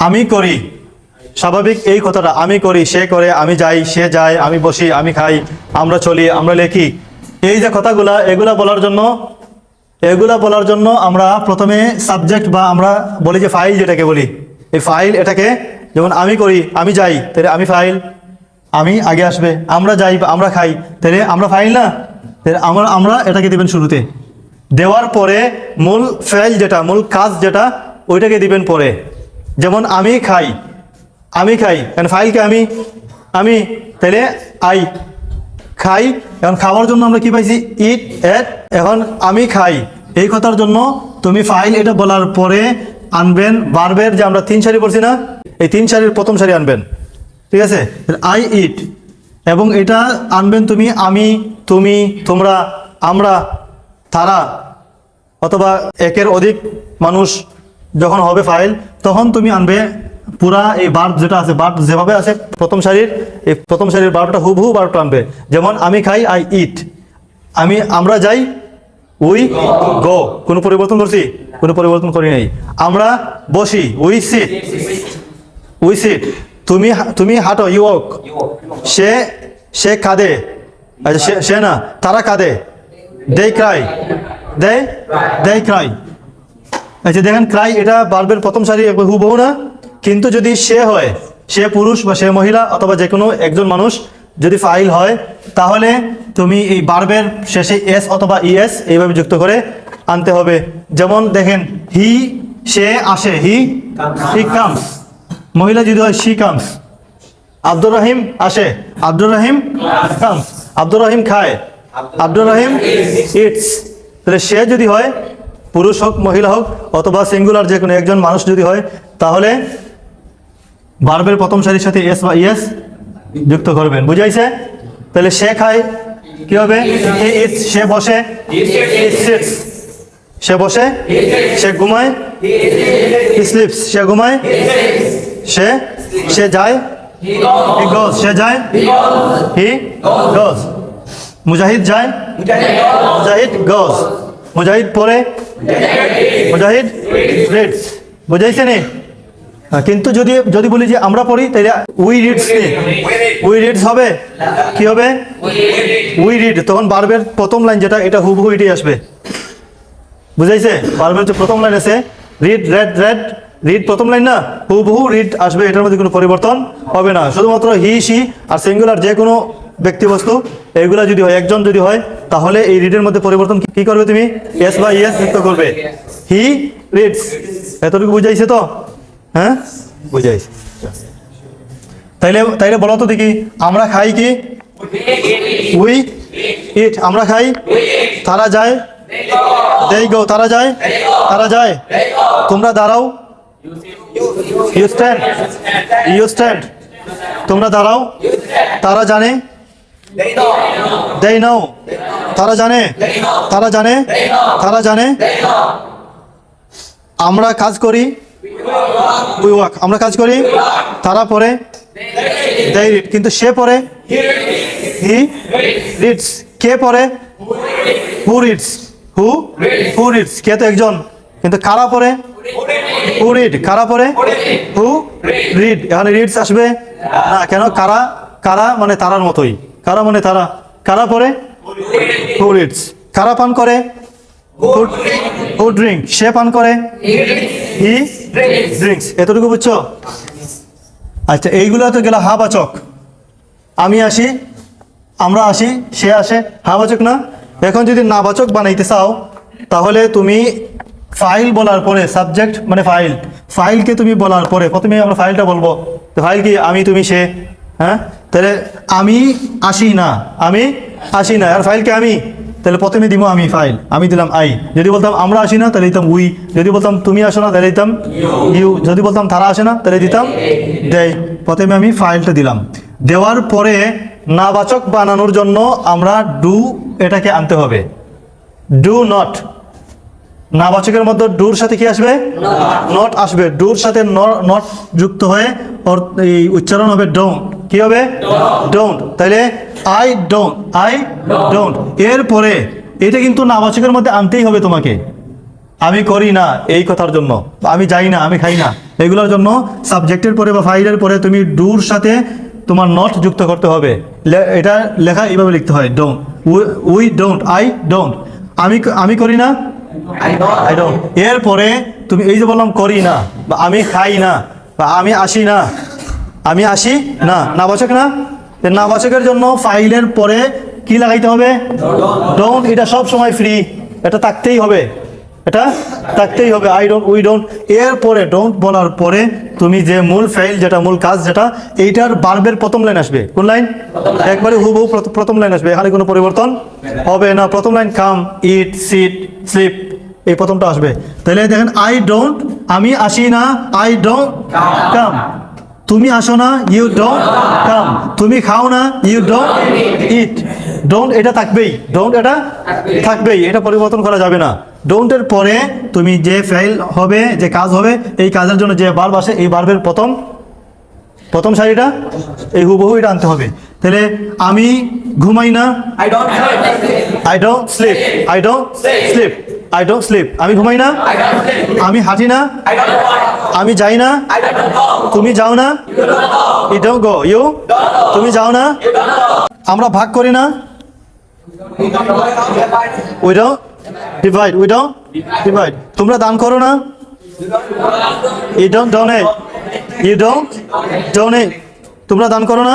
আমি করি, স্বাভাবিক এই কথাটা আমি করি, সে করে, আমি যাই, সে যায়, আমি বসি, আমি খাই, আমরা চলি, আমরা লেখি, এই যে কথাগুলা এগুলা বলার জন্য আমরা প্রথমে সাবজেক্ট বা আমরা বলি যে ফাইল, যেটাকে বলি এই ফাইল, এটাকে যেমন আমি করি, আমি যাই, তাহলে আমি ফাইল, আমি আগে আসবে, আমরা যাই বা আমরা খাই, তাহলে আমরা ফাইল না, তাহলে আমরা এটাকে দিবেন শুরুতে, দেওয়ার পরে মূল ফাইল যেটা, মূল কাজ যেটা, ওইটাকে দিবেন পরে। যেমন আমি খাই, কারণ ফাইলকে আমি, তাহলে আই খাই। এখন খাওয়ার জন্য আমরা কি পাইছি, ইট, এট। এখন আমি খাই এই কথার জন্য তুমি ফাইল এটা বলার পরে আনবেন ভার্বের, যে আমরা 3 সারি পড়ছি না, এই 3 সারির প্রথম সারি আনবেন, ঠিক আছে? আই ইট, এবং এটা আনবেন তুমি আমি, তুমি, তোমরা, আমরা, তারা, অথবা একের অধিক মানুষ যখন হবে ফাইল, তখন তুমি আনবে পুরা এই ভার্ব যেটা আছে, ভার্ব যেভাবে আছে প্রথম সারির ভার্বটা হুবহু ভার্বটা আনবে। যেমন আমি খাই, আই ইট, আমরা যাই, উই গো। কোনো পরিবর্তন করছি? কোনো পরিবর্তন করি নাই। আমরা বসি, উই সিট। তুমি হাঁটো, ইউ ওয়াক। সে কাঁদে, আচ্ছা সে না, তারা কাঁদে, দে ক্রাই, দে ক্রাই। আচ্ছা দেখেন, ক্রাই এটা ভার্বের প্রথম সারি হুবহু না, কিন্তু যদি সে হয়, সে পুরুষ বা সে মহিলা অথবা যে কোনো একজন মানুষ যদি ফাইল হয়, তাহলে তুমি এই ভার্বের শেষে এস অথবা ইএস এইভাবে যুক্ত করে আনতে হবে। যেমন দেখেন, সে আসে, হি কামস। মহিলা যদি হয়, শি কামস। আব্দুর রহিম আসে, আব্দুর রহিম কামস। আব্দুর রহিম খায়, আব্দুর রহিম ইটস। তাহলে সে যদি হয়, পুরুষ হোক মহিলা হোক অথবা সিঙ্গুলার যে কোনো একজন মানুষ যদি হয়, তাহলে ভার্বের প্রথম সারির সাথে এস বা ইএস যুক্ত করবেন। বুঝাইছে? তাহলে সে খায় কি হবে, সে বসে, সে বসে, সে ঘুমায়, স্লিপস, সে ঘুমায়, সে যায়, হি গোজ, সে যায়, হি গোজ। মুজাহিদ যায়, মুজাহিদ গোজ। মুজাহিদ পড়ে, মুজাহিদ রিডস। বুঝাইছে নি? কিন্তু যদি বলি যে আমরা পড়ি, তাহলে উই রিডস হবে, কি হবে, উই রিড। তখন ভার্বের প্রথম লাইন যেটা, এটা হুবহু এটাই আসবে। বুঝাইছে? ভার্বের যে প্রথম লাইন আছে, রিড প্রথম লাইন না, হুবহু রিড আসবে, এটার মধ্যে কোনো পরিবর্তন হবে না। শুধুমাত্র হি, সি আর সিঙ্গুলার যে কোনো ব্যক্তি বস্তু এইগুলা যদি হয়, একজন যদি হয়, তাহলে এই রিডের মধ্যে পরিবর্তন কি করবে তুমি, এস বা ইএস যুক্ত করবে। He reads. এতটুকু বুঝাইছে তো? হ্যাঁ, বুঝাইছে। তাইলে বলো তো দেখি, আমরা খাই কি, উই ইট। আমরা খাই, তারা যায়, they go, তারা যায়। তোমরা দাঁড়াও, you stand। তোমরা দাঁড়াও, তারা জানে, they know। তারা জানে। আমরা কাজ করি, we work। আমরা কাজ করি, তারা পড়ে, they read। কিন্তু সে পড়ে, he reads। কে পড়ে, who reads। who reads। কে তো একজন, কিন্তু কারা পড়ে, who read। কারা পড়ে, who read। এখানে reads আসবে না কেন? কারা মানে তারার মতোই, কারা মানে তারা। কারা পড়ে, who reads। কারা পান করে, who drink। সে পান করে, he drinks। এতটুকু বুঝছো? আচ্ছা, এইগুলো তো গেল হাবাচক। আমি আসি, আমরা আসি, সে আসে, হাবাচক না? এখন যদি নাবাচক বানাইতে চাও, তাহলে তুমি ফাইল বলার পরে, সাবজেক্ট মানে ফাইলকে তুমি বলার পরে প্রথমে আমরা ফাইলটা বলবো। তো ফাইল কি, আমি, তুমি, সে। হ্যাঁ, তাহলে আমি আসি না, আর ফাইলকে আমি, তাহলে প্রথমে দিব আমি ফাইল, আমি দিলাম আই। যদি বলতাম আমরা আসি না, তাহলে দিতাম উই। যদি বলতাম তুমি আসো না, তাহলে দিতাম ইউ। যদি বলতাম তারা আসে না, তাহলে দিতাম দেই। প্রথমে আমি ফাইলটা দিলাম। দেওয়ার পরে নাবাচক বানানোর জন্য আমরা ডু এটাকে আনতে হবে। Do not. নাবাচকের মধ্যে ডুর সাথে কি আসবে, নট আসবে। ডুর সাথে নট যুক্ত হয়ে এই উচ্চারণ হবে ডোন্ট। কি হবে, ডোন্ট। তাহলে আই ডোন্ট। এরপরে এটা কিন্তু নাবাচকের মধ্যে আনতেই হবে তোমাকে। আমি করি না এই কথার জন্য, আমি যাই না, আমি খাই না, এগুলোর জন্য সাবজেক্টের পরে বা ফাইলের পরে তুমি ডুর সাথে তোমার নট যুক্ত করতে হবে। এটা লেখা এইভাবে লিখতে হয়, don't, we don't, I don't, আমি করি না, আই ডোন্ট। এরপরে তুমি এই যে বললাম করি না, বা আমি খাই না, বা আমি আসি না, আমি আসি না, নাবাচক না, নাবাচকের জন্য ফাইলের পরে কি লাগাইতে হবে, ডোন্ট। এটা সব সময় ফ্রি, এটা থাকতেই হবে, এটা থাকতেই হবে, আই ডোন্ট, উই ডোন্ট। এরপরে ডোন্ট বলার পরে তুমি যে মূল ফাইল, যেটা মূল কাজ, যেটা এইটার ভার্বের প্রথম লাইন আসবে। কোন লাইন? একবারে হুবহু প্রথম লাইন আসবে, এখানে কোনো পরিবর্তন হবে না। প্রথম লাইন কাম, ইট, সিট, স্লিপ, এই প্রথমটা আসবে। তাহলে দেখেন, আই ডোন্ট, আমি আসি না, আই ডোন্ট কাম। তুমি আসো না, ইউ ডোন্ট কাম। তুমি খাও না, ইউ ডোন্ট ইট। ডোন্ট এটা থাকবেই, ডোন্ট এটা থাকবেই, এটা পরিবর্তন করা যাবে না। ডোন্টের পরে তুমি যে ফেল হবে, যে কাজ হবে, এই কাজের জন্য যে ভার্ব আসে, এই ভার্বের প্রথম সারিটা এই হুবহু এটা আনতে হবে। তাহলে আমি ঘুমাই না, I don't sleep, I don't sleep, I don't sleep. আমি ঘুমাই না, আমি হাঁটি না, আমি যাই না, তুমি যাও না, ইউ ডোন্ট গো, ইউ, তুমি যাও না। আমরা ভাগ করি না, we don't divide, we don't divide. তোমরা দান করো না, you don't donate, you don't donate. তোমরা দান করো না।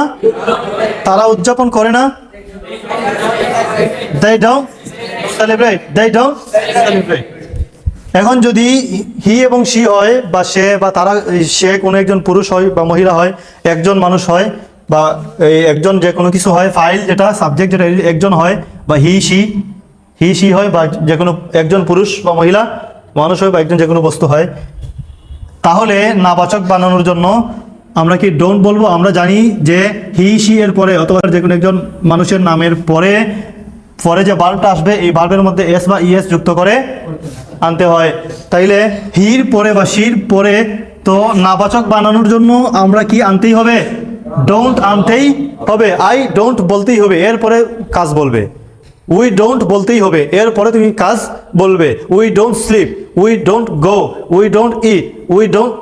তারা উদযাপন করে না, they don't celebrate, they don't celebrate। এখন যদি হি এবং সি হয়, বা সে বা তারা, সে কোনো একজন পুরুষ হয় বা মহিলা হয়, একজন মানুষ হয়, বা একজন যে কোনো কিছু হয়, ফাইল যেটা সাবজেক্ট যেটা একজন হয়, বা হি সি হয়, বা যে কোনো একজন পুরুষ বা মহিলা মানুষ হয়, বা একজন যে কোনো বস্তু হয়, তাহলে নাবাচক বানানোর জন্য আমরা কি ডোন্ট বলবো? আমরা জানি যে হি সি এর পরে অথবা যে কোনো একজন মানুষের নামের পরে যে ভার্বটা আসবে, এই ভার্বের মধ্যে এস বা ইএস যুক্ত করে আনতে হয়। তাইলে হির পরে বা শির পরে তো নাবাচক বানানোর জন্য আমরা কি আনতেই হবে? ডোন্ট আনতেই হবে। আই ডোন্ট বলতেই হবে, এরপরে কাজ বলবে। উই ডোন্ট বলতেই হবে, এরপরে তুমি কাজ বলবে। We don't sleep, we don't go, we don't eat, we don't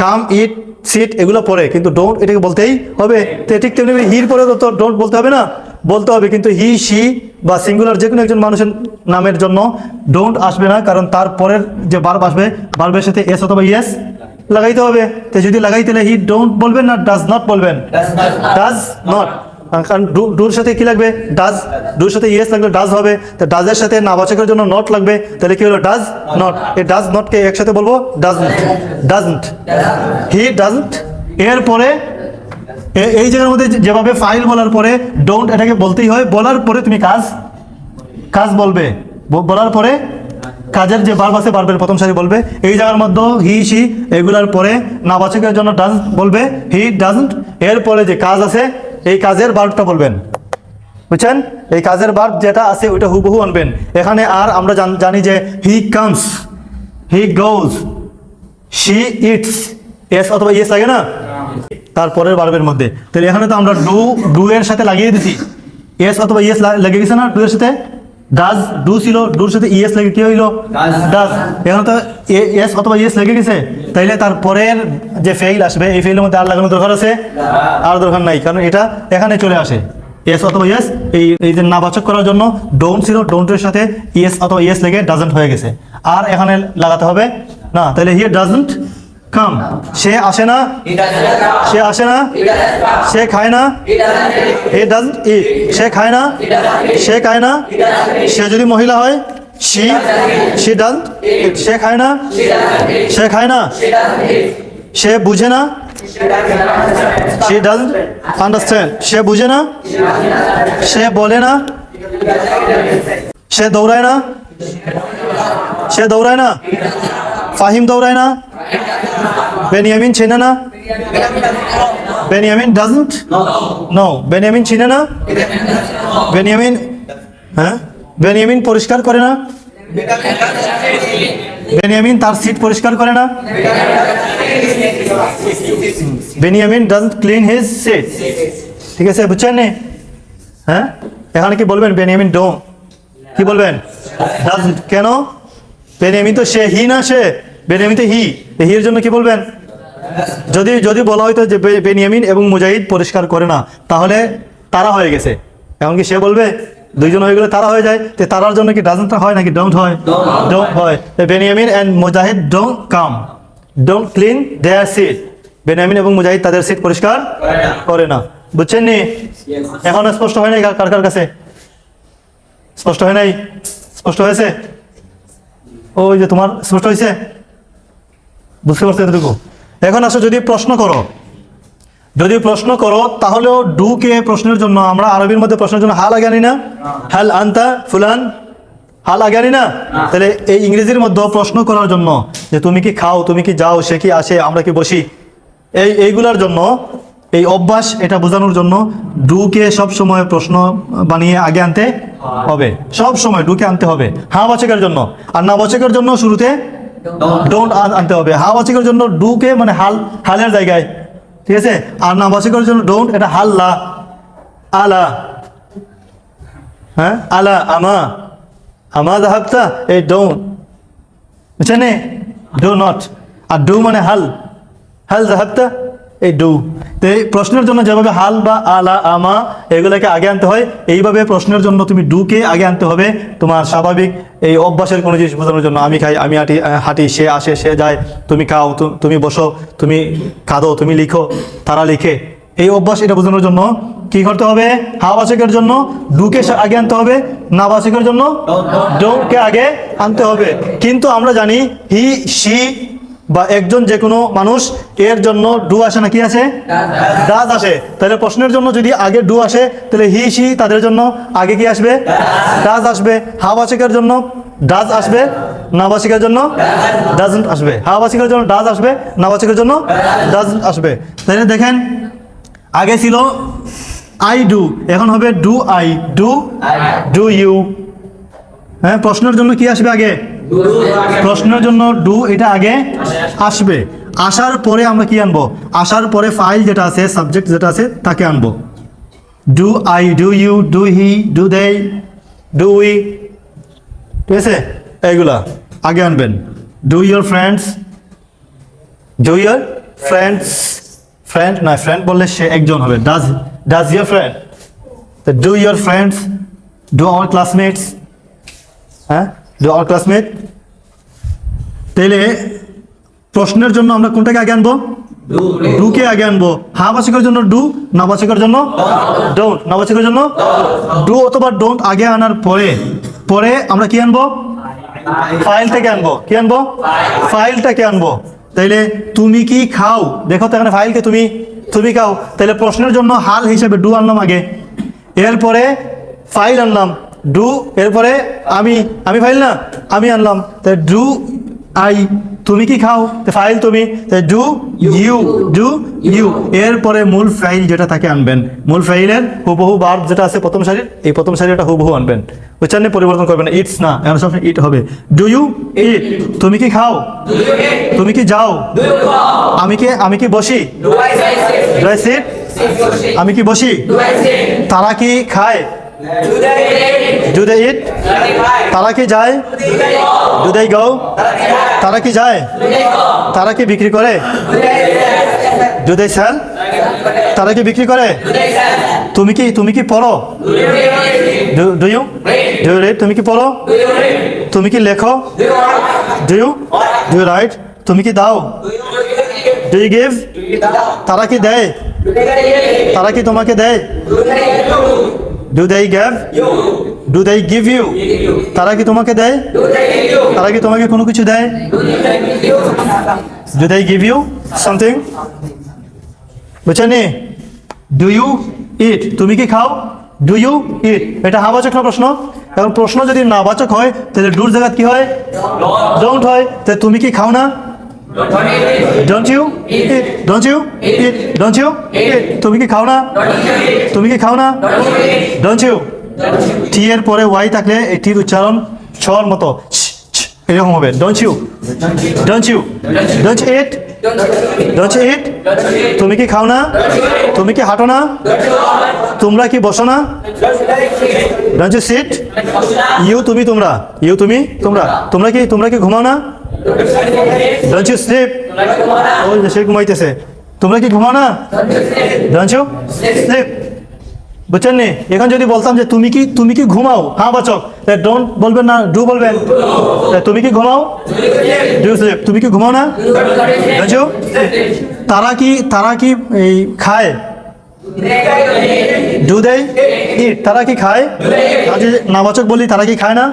come, eat, sit, এগুলো পরে, কিন্তু ডোন্ট এটাকে বলতেই হবে। তো ঠিক তেমনি হির পরে তো ডোন্ট বলতে হবে না, বলতে হবে, কিন্তু হি সি বা সিঙ্গুলার যে কোনো একজন মানুষের নামের জন্য ডোন্ট আসবে না, কারণ তারপরের যে ভার্ব আসবে, ভার্বের সাথে এস অথবা ইয়েস লাগাইতে হবে। তো যদি লাগাই, তাহলে হি ডোন্ট বলবেন না ডাজ নট বলবেন? ডাজ নট, কারণ ডুর সাথে কি লাগবে? ডাজ। ডুর সাথে ইয়েস লাগবে, ডাজ হবে। তো ডাজের সাথে নাবাচকের জন্য নট লাগবে, তাহলে কি হলো? Does not. এই ডাজ নটকে একসাথে বলবো, ডাজন্ট, ডাজন্ট, হি ডাজন্ট। এরপরে এই জায়গার মধ্যে যেভাবে ফাইল বলার পরে ডোন্ট এটাকে বলতেই হয়, বলার পরে তুমি কাজ বলবে, বলার পরে কাজের যে ভার্ব আছে, ভার্বের প্রথম সারি বলবে। এই জায়গার মধ্যে হি সি এগুলার পরে নাবাচকের জন্য ডাজ বলবে, হি ডাজন্ট। এরপরে যে কাজ আছে, এই কাজের ভার্বটা বলবেন, বুঝছেন? এই কাজের ভার্ব যেটা আছে ওইটা হুবহু আনবেন এখানে। আর আমরা জানি যে he comes, he goes, she eats, S অথবা ইয়েস লাগে না তারপরের ভার্বের মধ্যে। তাহলে এখানে তো আমরা ডু এর সাথে লাগিয়ে দিছি, এস অথবা ইয়েস লেগে গেছে না ডু এর সাথে? ডাজ, ডু ছিল, ডুর সাথে ইয়েস লেগে কি হইলো? ডাজ। এখানে তো এস অথবা ইয়েস লেগে গেছে, তাইলে তারপরের যে ফেইল আসবে, এই ফেইলের মধ্যে আর লাগানোর দরকার আছে? আর দরকার নাই, কারণ এটা এখানে চলে আসে। এস অথবা ইয়েস, এই যে নাবাচক করার জন্য ডোন্ট ছিল, ডোন্টের সাথে ইয়েস অথবা ইয়েস লেগে ডাজন্ট হয়ে গেছে, আর এখানে লাগাতে হবে না। তাহলে হিয়ার ডাজন্ট কাম, সে আসে না, সে আসে না, সে খায় না, হি ডাজন্ট ইট, সে খায় না, সে খায় না। সে যদি মহিলা হয়, শি ডাজন্ট ইট, সে খায় না, সে খায় না। সে বুঝে না, she doesn't understand, সে বুঝে না, সে বলে না, সে দৌড়ায় না, সে দৌড়ায় না। ফাহিম দৌড়ায় না, বেনিয়ামিন চেনে না, বেনিয়ামিন ডাজন্ট নো, বেনিয়ামিন চিনে না, বেনিয়ামিন, হ্যাঁ, বেনিয়ামিন পরিষ্কার করে না, বেনিয়ামিন তার সিট পরিষ্কার করে না, Beniamin doesn't clean his seat. ঠিক আছে, বুঝছেন? এখানে কি বলবেন? বেনিয়ামিন ডোন্ট, কি বলবেন? ডাজন্ট। কেন? বেনিয়ামিন তো সে, হি না সে, বেনিয়ামিন তো হি, হির জন্য কি বলবেন? যদি বলা হয়তো যে বেনিয়ামিন এবং মুজাহিদ পরিষ্কার করে না, তাহলে তারা হয়ে গেছে। এখন কি সে বলবে? দুইজন হয়ে গেলে তারা হয়ে যায়, তো তারার জন্য কি ডাজন্ট হয় নাকি ডোন্ট হয়? ডোন্ট হয়। Beniamin and Mujahid don't come, don't clean their seat. Beniamin এবং মুজাহিদ তাদের সিট পরিষ্কার করে না। বুঝছেন নি? এখন স্পষ্ট হয় নাই কার কার কাছে? স্পষ্ট হয় নাই? স্পষ্ট হয়েছে? ওই যে তোমার স্পষ্ট হয়েছে, বুঝতে পারছো এতটুকু? এখন আসো, যদি প্রশ্ন করো তাহলেও ডু কে প্রশ্নের জন্য আমরা আরবির মধ্যে প্রশ্নের জন্য হাল আগে আনি না? হাল আনতা ফুলান, হাল আগে আনি না? তাহলে এই ইংরেজির মধ্যে প্রশ্ন করার জন্য যে তুমি কি খাও, তুমি কি যাও, সে কি আসে, আমরা কি বসি, এইগুলার জন্য, এই অভ্যাস, এটা বোঝানোর জন্য ডু কে সব সময় প্রশ্ন বানিয়ে আগে আনতে হবে। সব সময় ডু কে আনতে হবে হ্যাঁ বাচকের জন্য, আর না বাচকের জন্য শুরুতে ডোন্ট আনতে হবে। হ্যাঁ বাচকের জন্য ডু কে মানে হালের জায়গায়, ঠিক আছে? আর না বাচকের জন্য ডোন্ট, এটা হাল্লা, আলা, হ্যাঁ আলা, আমা যাহাবতা, এই ডোন্ট, বুঝছেন? Do not. আর ডু মানে হাল যাহাবতা, এই ডু। তো এই প্রশ্নের জন্য যেভাবে হাল বা আলা, আমা এগুলোকে আগে আনতে হয়, এইভাবে প্রশ্নের জন্য তুমি ডুকে আগে আনতে হবে তোমার স্বাভাবিক এই অভ্যাসের কোনো জিনিস বোঝানোর জন্য। আমি খাই, আমি হাঁটি, সে আসে, সে যায়, তুমি খাও, তুমি বসো, তুমি কাঁদো, তুমি লিখো, তারা লিখে, এই অভ্যাস এটা বোঝানোর জন্য কি করতে হবে? হাওয়াচকের জন্য ডুকে আগে আনতে হবে, না বাচকের জন্য ডোন্টকে আগে আনতে হবে। কিন্তু আমরা জানি হি, সি বা একজন যে কোনো মানুষ, এর জন্য ডু আসে না, কি আসে? ডাজ আসে। তাহলে প্রশ্নের জন্য যদি আগে ডু আসে, তাহলে হি, সি তাদের জন্য আগে কি আসবে? ডাজ আসবে। হাওয়াচকের জন্য ডাজ আসবে, নাবাচিকের জন্য ডাজন্ট আসবে। হাওয়াচকের জন্য ডাজ আসবে, নাবাচিকের জন্য ডাজন্ট আসবে। তাহলে দেখেন, আগে ছিল আই ডু, এখন হবে ডু আই, ডু ইউ। হ্যাঁ, প্রশ্নের জন্য কি আসবে আগে? প্রশ্নের জন্য ডু, এটা আগে আসবে। আসার পরে আমরা কি আনবো? আসার পরে ফাইল যেটা আছে, সাবজেক্ট যেটা আছে, তাকে আনবো। Do I, do you, do he, do they, do we, ঠিক আছে? এইগুলা আগে আনবেন। ডু ইউর ফ্রেন্ডস, ফ্রেন্ড না, ফ্রেন্ড বললে সে একজন হবে। Does your friend, do your friends, do our classmates, হ্যাঁ, ডু আওয়ার ক্লাসমেট। তাহলে প্রশ্নের জন্য আমরা কোনটাকে আগে আনবো? ডুকে আগে আনবো। হাওয়াচকের জন্য ডু, নাবাচকের জন্য ডোন্ট। নাবাচকের জন্য ডু অথবা ডোন্ট আগে আনার পরে আমরা কি আনবো? ফাইলটাকে আনবো। কি আনবো? ফাইলটাকে আনবো। তাইলে তুমি কি খাও, দেখো তো এখানে ফাইলকে তুমি খাও। তাহলে প্রশ্নের জন্য হাল হিসেবে ডু আনলাম আগে, এরপরে ফাইল আনলাম ডু, এরপরে আমি ফাইল না, আমি আনলাম। তাই ডু আই, তুমি কি খাও, ফাইল তুমি, তাই ডু ইউ, এরপরে মূল ফাইল যেটা তাকে আনবেন। মূল ফাইলের হুবহু ভার্ব যেটা আছে প্রথম সারির, এই প্রথম সারিটা হুবহু আনবেন। উচ্চারণে পরিবর্তন করবেন না, ইটস না, এখন সবসময় ইট হবে। ডু ইউ ইট, তুমি কি খাও, তুমি কি যাও, আমি কি বসি, ডু আই সিট, আমি কি বসি, তারা কি খায়, ডু দে ইট, তারা কি যায়, ডু দে গো, তারা কি যায়, তারা কি বিক্রি করে, ডু দে সেল, তারা কি বিক্রি করে, তুমি কি পড়ো, ডু ইউ রিড, তুমি কি পড়ো, তুমি কি লেখো, ডু ইউ রাইট, তুমি কি দাও, ডু ইউ গিভ, তারা কি দেয়, তারা কি তোমাকে দেয়, do they give, do they give you, তারা কি তোমাকে দেয়, তারা কি তোমাকে কোনো কিছু দেয়, do they give you something. বুঝছেন? ডু ইউ ইট, তুমি কি খাও, ডু ইউ ইট, এটা হাবাচক না প্রশ্ন। এখন প্রশ্ন যদি নাবাচক হয় তাহলে ডুর জায়গা কি হয়, ডোন্ট হয়। তাহলে তুমি কি খাও না, don't you eat, don't you eat, don't you eat, তুমি কি খাও না, তুমি কি খাও না, ডোন্ট ইউ। টি এর পরে ওয়াই থাকলে এটির উচ্চারণ ছর মতো এরকম হবে। Don't you, don't you, don't eat, don't eat, তুমি কি খাও না, তুমি কি হাঁটো না, তোমরা কি বসো না? Don't you seat? ইউ তুমি তোমরা, ইউ তুমি তোমরা, তোমরা কি ঘুমাও না? Don't you sleep? ওই যে সে ঘুমাইতেছে। তোমরা কি ঘুমাও না? Don't you sleep? বুঝছেন নি? এখন যদি বলতাম যে তুমি কি ঘুমাও, হ্যাঁ বাচক, ডোন্ট বলবেন না, ডু বলবেন। তুমি কি ঘুমাও? Do sleep? তুমি কি ঘুমাও না? Don't you? তারা কি এই খায়? Do they eat? তারা কি খায়? যদি নাবাচক বলি তারা কি খায় না?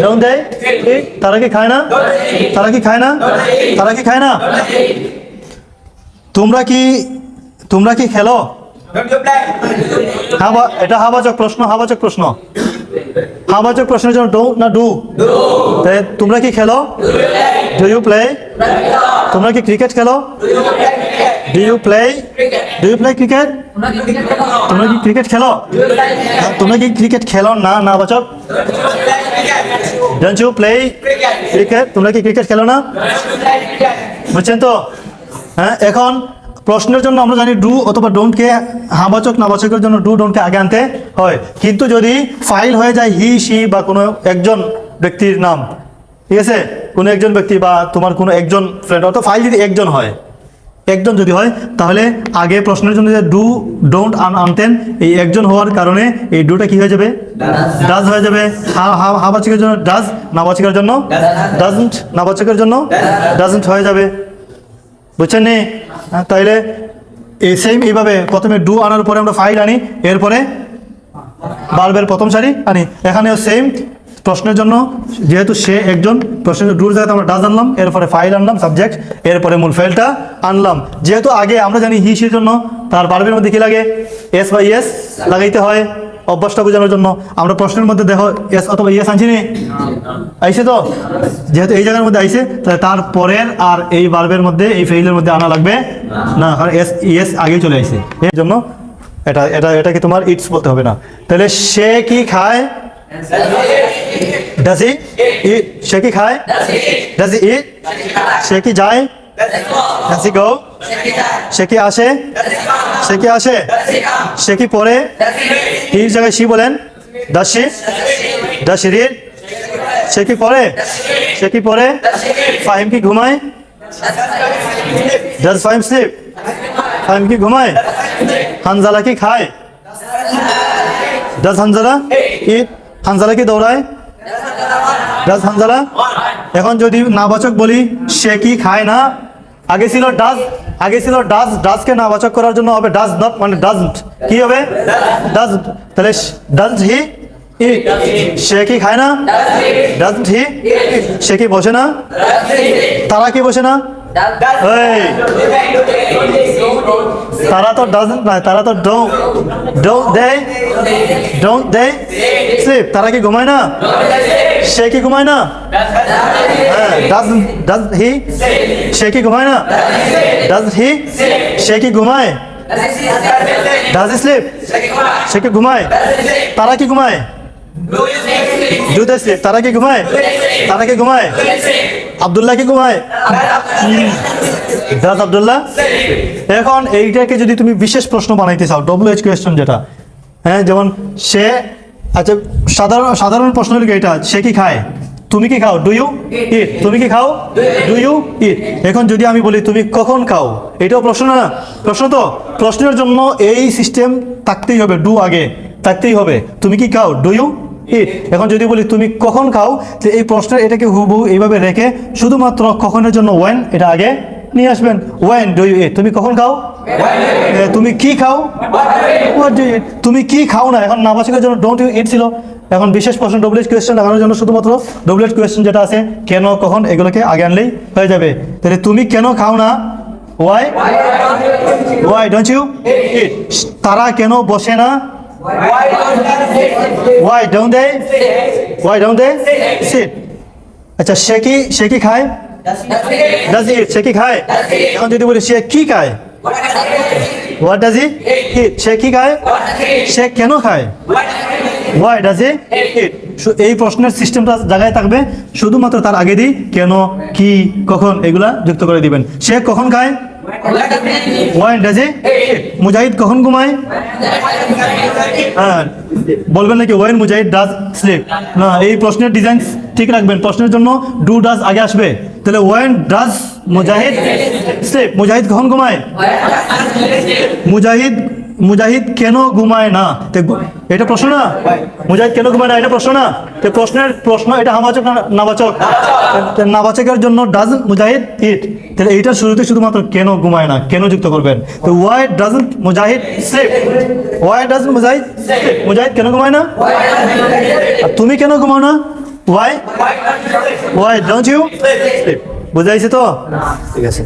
Don't they eat? তারা কি খায় না? তারা কি খায় না? তারা কি খায় না? তোমরা কি খেলো? এটা হাবাচক প্রশ্ন, হাবাচক প্রশ্ন। হাবাচক প্রশ্নের জন্য ডো না ডু? তোমরা কি খেলো? Do you play? তোমরা কি ক্রিকেট খেলো? Do you play cricket? তোমরা কি ক্রিকেট খেলো? তোমরা কি ক্রিকেট খেলো না? না বাচক? Don't you play cricket? তোমরা কি ক্রিকেট খেলো না? বুঝছেন তো? হ্যাঁ, এখন প্রশ্নের জন্য আমরা জানি ডু অথবা ডোন্টকে হাবাচক নাবাচকের জন্য ডু ডোন্টকে আগে আনতে হয়। কিন্তু যদি ফাইল হয়ে যায় হি সি বা কোনো একজন ব্যক্তির নাম, ঠিক আছে, কোনো একজন ব্যক্তি বা তোমার কোনো একজন ফ্রেন্ড, অথবা ফাইল যদি একজন হয়, একজন যদি হয়, তাহলে আগে প্রশ্নের জন্য যে ডু ডোন্ট আনতেন, এই একজন হওয়ার কারণে এই ডুটা কি হয়ে যাবে? ডাজ হয়ে যাবে। হাবাচকের জন্য ডাজ, নাবাচকের জন্য ডাজন্ট, নাবাচকের জন্য ডাজন্ট হয়ে যাবে। বুঝছেন নি? তাইলে এই সেম এইভাবে প্রথমে ডু আনার পরে আমরা ফাইল আনি, এরপরে ভার্বের প্রথম সারি আনি। এখানেও সেম প্রশ্নের জন্য যেহেতু সে একজন, প্রশ্নের ডুর জায়গাতে আমরা ডাজ আনলাম, এরপরে ফাইল আনলাম সাবজেক্ট, এরপরে মূল ফাইলটা আনলাম। যেহেতু আগে আমরা জানি হি সির জন্য তার ভার্বের মধ্যে কি লাগে? এস বা ইয়েস লাগাইতে হয় অভ্যাসটা বোঝানোর জন্য। আমরা প্রশ্নের মধ্যে দেখো এস অথবা ইয়েস আনছি নি? আইসে তো? যেহেতু এই জায়গার মধ্যে আইসে, তাহলে তার পরের আর এই ভার্বের মধ্যে, এই ফাইলের মধ্যে আনা লাগবে না, কারণ এস ইয়েস আগেই চলে আইসে। এর জন্য এটাকে তোমার ইটস বলতে হবে না। তাহলে সে কি খায়? Does he eat? সে কি খায়? Does he eat? সে কি যায়? Does he go? সে কি আসে? সে কি আসে? সে কি পড়ে? এই জায়গায় সি বলেন। Does she? Does she read? সে কি পড়ে? সে কি পড়ে? ফাহিম কি ঘুমায়? Does Fahim sleep? ফাহিম কি ঘুমায়? হানজালা কি খায়? Does Hanzala eat? হানজালা কি দৌড়ায়? ডাজ হানজালা? এখন যদি নাবাচক বলি সে কি খায় না, আগে ছিল ডাজ, ডাজকে নাবাচক করার জন্য হবে ডাজ নট, মানে ডাজন্ট। কি হবে? ডাজন্ট। তাহলে ডাজন্ট হি ইট? সে কি খায় না? ডাজন্ট হি? সে কি বসে না? তারা কি বসে না? তারা তো ডাজন্ট না, তারা তো ডোন্ট দে স্লিপ? তারা কি ঘুমায় না? সে কি ঘুমায় না? হ্যাঁ, ডাজ হি? সে কি ঘুমায় না? Does he? সে কি ঘুমায়? Does slip? সে কি ঘুমায়? তারা কি ঘুমায়? Do they sleep? তারা কি ঘুমায়? তারা কি ঘুমায়? আব্দুল্লাহ কি ঘুমায়? ডাজ আব্দুল্লাহ? এখন এইটাকে যদি তুমি বিশেষ প্রশ্ন বানাইতে চাও, WH কোয়েশ্চন যেটা, হ্যাঁ, যেমন সে, আচ্ছা সাধারণ প্রশ্ন হলো এটা, সে কি খায়? তুমি কি খাও? Do you eat? তুমি কি খাও? ডু ইউ ইট? এখন যদি আমি বলি তুমি কখন খাও, এটাও প্রশ্ন না? প্রশ্ন তো। প্রশ্নের জন্য এই সিস্টেম থাকতেই হবে, ডু আগে থাকতেই হবে। তুমি কি খাও? ডু ইউ ইট? এখন যদি বলি তুমি কখন খাও, তো এই প্রশ্নের এটাকে হুবহু এইভাবে রেখে শুধুমাত্র কখনের জন্য ওয়েন এটা আগে নিয়ে আসবেন। When do you eat? তুমি কখন খাও? তুমি কি খাও? What do you eat? তুমি কি খাও না, এখন নাবাচকের জন্য ডোন্ট ইউ ইট ছিল। এখন বিশেষ প্রশ্ন WH কোয়েশ্চেন লাগানোর জন্য শুধুমাত্র WH কোয়েশ্চেন যেটা আছে, কেন কখন, এগুলোকে আগে আনলেই হয়ে যাবে। তাহলে তুমি কেন খাও না? ওয়াই ডোন্ট ইউ ইট? তারা কেন বসে না? Why don't they sit? আচ্ছা, সে কি খায়? Does he eat? সে কি খায়? এখন যদি বলি সে কি খায়, What does he eat? সে কি খায়? সে কেন খায়? Why does he eat? এই প্রশ্নের সিস্টেমটা জায়গায় থাকবে, শুধুমাত্র তার আগে দিই কেন, কি, কখন এগুলা যুক্ত করে দিবেন। সে কখন খায়? When does he? মুজাহিদ কখন ঘুমায়? হ্যাঁ, বলবেন নাকি when মুজাহিদ does sleep? না, এই প্রশ্নের ডিজাইন ঠিক রাখবেন। প্রশ্নের জন্য do does আগে আসবে। তাহলে when does মুজাহিদ sleep? মুজাহিদ কখন ঘুমায়? মুজাহিদ কেন ঘুমায় না? এটা প্রশ্ন না? মুজাহিদ কেন ঘুমায় না এটা প্রশ্ন না? তো প্রশ্ন এটা হামাচক না নাবাচক? নাবাচকের জন্য ডাজ মুজাহিদ ইট। তাহলে এইটার শুরুতে শুধুমাত্র কেন ঘুমায় না, কেন যুক্ত করবেন। তো why doesn't Mujahid sleep? Why doesn't Mujahid sleep? Mujahid কেন ঘুমায় না? আর তুমি কেন ঘুমাও না? Why don't you sleep? বুঝাইছে তো? ঠিক আছে।